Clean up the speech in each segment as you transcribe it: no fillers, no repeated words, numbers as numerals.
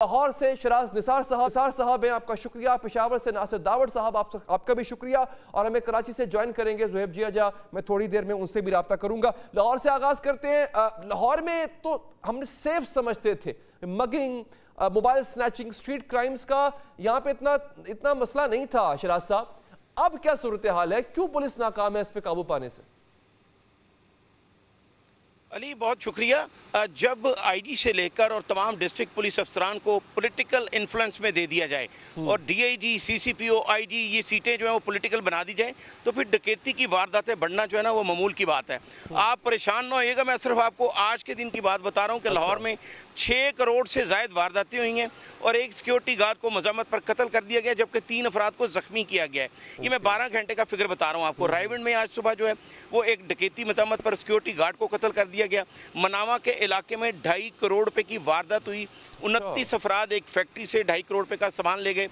लाहौर से शराज निसार साहब हैं, आपका शुक्रिया। पेशावर से नासिर दावड़ साहब, आपका भी शुक्रिया। और हमें कराची से ज्वाइन करेंगे ज़ुहैब जिया, मैं थोड़ी देर में उनसे भी रब्ता करूंगा। लाहौर से आगाज करते हैं। लाहौर में तो हम सेफ समझते थे, mugging, mobile snatching, street crimes का यहाँ पे इतना मसला नहीं था शराज साहब। अब क्या सूरत हाल है, क्यों पुलिस नाकाम है इस पे काबू पाने से? अली बहुत शुक्रिया। जब आईजी से लेकर और तमाम डिस्ट्रिक्ट पुलिस अफसरान को पॉलिटिकल इन्फ्लुएंस में दे दिया जाए और डीआईजी, सीसीपीओ, आईजी ये सीटें जो है वो पॉलिटिकल बना दी जाए, तो फिर डकैती की वारदातें बढ़ना जो है ना वो मामूल की बात है। आप परेशान ना होइएगा, मैं सिर्फ आपको आज के दिन की बात बता रहा हूँ कि लाहौर में 6 करोड़ से जायद वारदातें हुई हैं और एक सिक्योरिटी गार्ड को मजम्मत पर कत्ल कर दिया गया, जबकि 3 अफराद को जख्मी किया गया है। ये मैं 12 घंटे का फिगर बता रहा हूँ आपको। रायविंड में आज सुबह जो है वो एक डकैती मजम्मत पर सिक्योरिटी गार्ड को कत्ल कर दिया गया। मनावा के इलाके में 2.5 करोड़ रुपए की वारदात हुई। 29 अफराद एक फैक्ट्री से 2.5 करोड़ रुपए का सामान ले गए,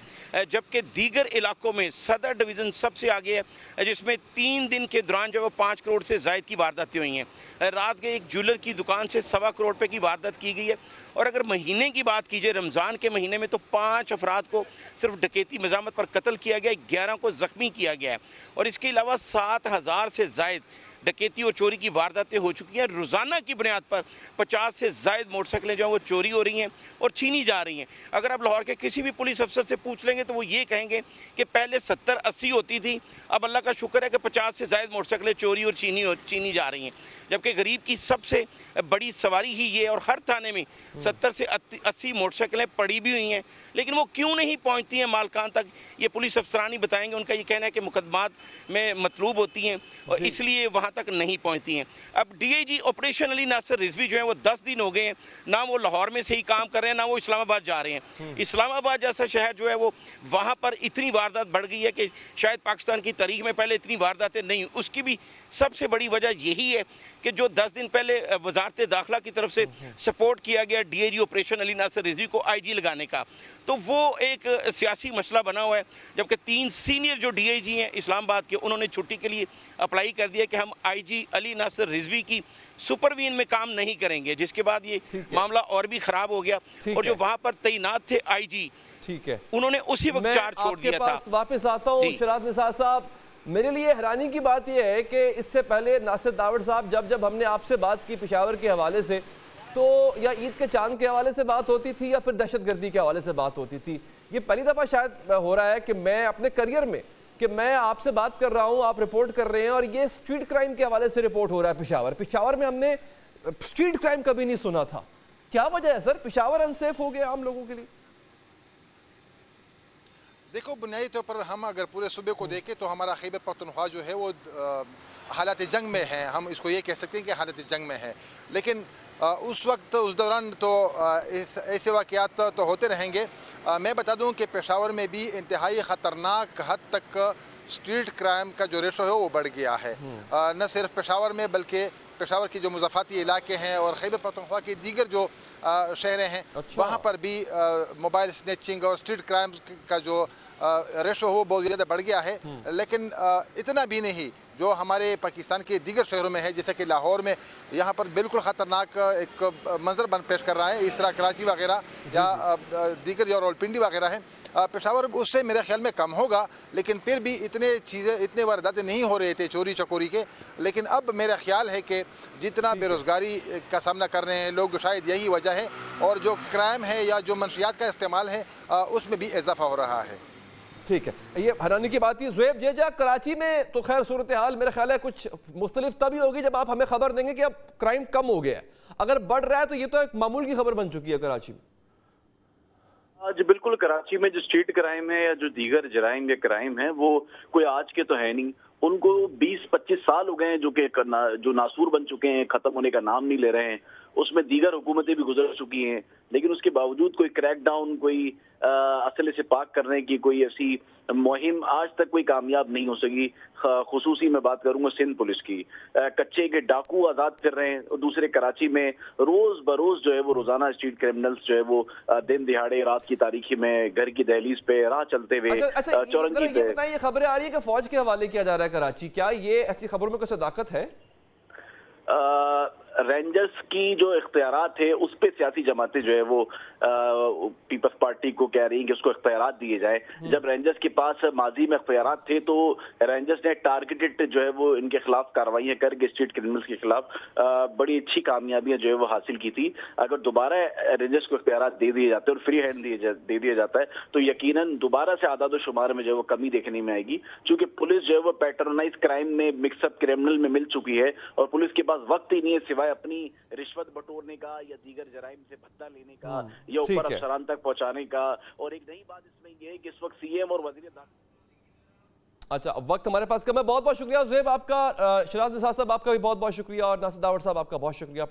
जबकि दीगर इलाकों में सदर डिवीजन सबसे आगे है, जिसमें 3 दिन के दौरान जो है 5 करोड़ से जायद की वारदातें हुई हैं। रात के एक ज्वेलर की दुकान से 1.25 करोड़ रुपए की वारदात की गई है। और अगर महीने की बात कीजिए, रमजान के महीने में तो 5 अफराद को सिर्फ डकैती मजामत पर कत्ल किया गया, 11 को जख्मी किया गया है। और इसके अलावा 7,000 से जायद डकैती और चोरी की वारदातें हो चुकी हैं। रोजाना की बुनियाद पर 50 से जायद मोटरसाइकिलें जो हैं वो चोरी हो रही हैं और छीनी जा रही हैं। अगर आप लाहौर के किसी भी पुलिस अफसर से पूछ लेंगे तो वो ये कहेंगे कि पहले 70-80 होती थी, अब अल्लाह का शुक्र है कि 50 से जायद मोटरसाइकिलें चोरी और छीनी जा रही हैं। जबकि गरीब की सबसे बड़ी सवारी ही ये, और हर थाने में 70 से 80 मोटरसाइकिलें पड़ी भी हुई हैं, लेकिन वो क्यों नहीं पहुंचती हैं मालकान तक, ये पुलिस अफसरान ही बताएंगे। उनका ये कहना है कि मुकदमात में मतलूब होती हैं और इसलिए वहां तक नहीं पहुंचती हैं। अब डीआईजी ऑपरेशन अली नासिर रिजवी जो है वो 10 दिन हो गए हैं, ना वो लाहौर में से ही काम कर रहे हैं, ना वो इस्लामाबाद जा रहे हैं। इस्लामाबाद जैसा शहर जो है वो, वहां पर इतनी वारदात बढ़ गई है कि शायद पाकिस्तान की तारीख में पहले इतनी वारदातें नहीं। उसकी भी सबसे बड़ी वजह यही है कि जो 10 दिन पहले वजारत दाखिला की तरफ से सपोर्ट किया गया डीआईजी ऑपरेशन अली नासिर रिजवी को आईजी लगाने का, तो वो एक सियासी मसला बना हुआ है। जबकि 3 सीनियर जो डीआईजी हैं इस्लामाबाद के, उन्होंने छुट्टी के लिए अप्लाई कर दिया कि हम आईजी अली नासिर रिजवी की सुपरवीजन में काम नहीं करेंगे, जिसके बाद ये मामला और भी खराब हो गया। और जो वहां पर तैनात थे आईजी, ठीक है, उन्होंने उसी वक्त चार्ज छोड़ दिया था। वापस आता हूँ शराज निसार साहब, मेरे लिए हैरानी की बात यह है कि इससे पहले नासिर दावड़ साहब, जब हमने आपसे बात की पेशावर के हवाले से, तो या ईद के चांद के हवाले से बात होती थी या फिर दहशतगर्दी के हवाले से बात होती थी। ये पहली दफ़ा शायद हो रहा है कि मैं अपने करियर में कि मैं आपसे बात कर रहा हूँ, आप रिपोर्ट कर रहे हैं और ये स्ट्रीट क्राइम के हवाले से रिपोर्ट हो रहा है। पेशावर में हमने स्ट्रीट क्राइम कभी नहीं सुना था। क्या वजह है सर, पेशावर अनसेफ हो गया आम लोगों के लिए? देखो, बुनियादी तौर पर हम अगर पूरे सूबे को देखें तो हमारा खैबर पख्तूनख्वा जो है वो हालात जंग में है। हम इसको ये कह सकते हैं कि हालत जंग में है। लेकिन उस वक्त, उस दौरान तो ऐसे वाक़यात तो होते रहेंगे। मैं बता दूं कि पेशावर में भी इंतहाई ख़तरनाक हद तक स्ट्रीट क्राइम का जो रेशो है वो बढ़ गया है। न सिर्फ पेशावर में बल्कि पेशावर की जो मुज़ाफ़ाती इलाके हैं और खैबर पख्तूनख्वा के दीगर जो शहरें हैं, वहाँ पर भी मोबाइल स्नैचिंग और स्ट्रीट क्राइम्स का जो रेशो हो बहुत ज़्यादा बढ़ गया है। लेकिन इतना भी नहीं जो हमारे पाकिस्तान के दीगर शहरों में है, जैसे कि लाहौर में यहाँ पर बिल्कुल ख़तरनाक एक मंजर बन पेश कर रहा है। इस तरह कराची वगैरह या दीगर जो रावलपिंडी वगैरह है, पेशावर उससे मेरे ख्याल में कम होगा, लेकिन फिर भी इतने वारदातें नहीं हो रहे थे चोरी चकोरी के। लेकिन अब मेरा ख्याल है कि जितना बेरोज़गारी का सामना कर रहे हैं लोग, शायद यही वजह है, और जो क्राइम है या जो मंशियात का इस्तेमाल है उसमें भी इजाफा हो रहा है। ठीक है, ये हैरानी की बात थी। ज़ुहैब जिया, कराची में तो खैर सूरत हाल मेरा ख्याल है कुछ मुख्तलिफ तभी होगी जब आप हमें खबर देंगे कि अब क्राइम कम हो गया है। अगर बढ़ रहा है तो ये तो एक मामूल की खबर बन चुकी है कराची में। आज बिल्कुल कराची में जो स्ट्रीट क्राइम है या जो दीगर जराइम या क्राइम है वो कोई आज के तो है नहीं। उनको 20-25 साल हो गए हैं जो नासूर बन चुके हैं, खत्म होने का नाम नहीं ले रहे हैं। उसमें दीगर हुकूमतें भी गुजर चुकी हैं, लेकिन उसके बावजूद कोई क्रैकडाउन, कोई असले से पाक करने की कोई ऐसी मुहिम आज तक कोई कामयाब नहीं हो सकी। खुसूसी मैं बात करूंगा सिंध पुलिस की। कच्चे के डाकू आजाद फिर रहे हैं और दूसरे कराची में रोज बरोज जो है वो रोजाना स्ट्रीट क्रिमिनल्स जो है वो दिन दिहाड़े रात की तारीखी में घर की दहलीज पे राह चलते हुए चौरंगी पे। ये खबरें आ रही है कि फौज के हवाले किया जा रहा है कराची, क्या ये ऐसी खबरों में कोई सदाकत है? रेंजर्स की जो इख्तियारात है उस पे सियासी जमातें जो है वो पीपल्स पार्टी को कह रही हैं कि उसको इख्तियारात दिए जाए। जब रेंजर्स के पास माजी में इख्तियारात थे तो रेंजर्स ने टारगेटेड जो है वो इनके खिलाफ कार्रवाइयां करके स्ट्रीट क्रिमिनल्स के खिलाफ बड़ी अच्छी कामयाबियां जो है वो हासिल की थी। अगर दोबारा रेंजर्स को इख्तियारात दे दिए जाते हैं और फ्री हैंड दे दिया जाता है तो यकीनन दोबारा से आदाद शुमार में जो है वो कमी देखने में आएगी, क्योंकि पुलिस जो है वो पैटर्नाइज क्राइम में मिक्सअप क्रिमिनल में मिल चुकी है और पुलिस के पास वक्त ही नहीं है सिवाय अपनी रिश्वत बटोरने का या दीगर जराइम से भत्ता लेने का या ऊपर अफसरान तक पहुंचाने का। और एक नई बात इसमें यह है कि इस वक्त सीएम और वजीर अच्छा, वक्त हमारे पास कम है। बहुत बहुत शुक्रिया ज़ुहैब आपका, शराज निसार साहब आपका भी बहुत बहुत शुक्रिया और नासिर दावड़ साहब आपका बहुत शुक्रिया।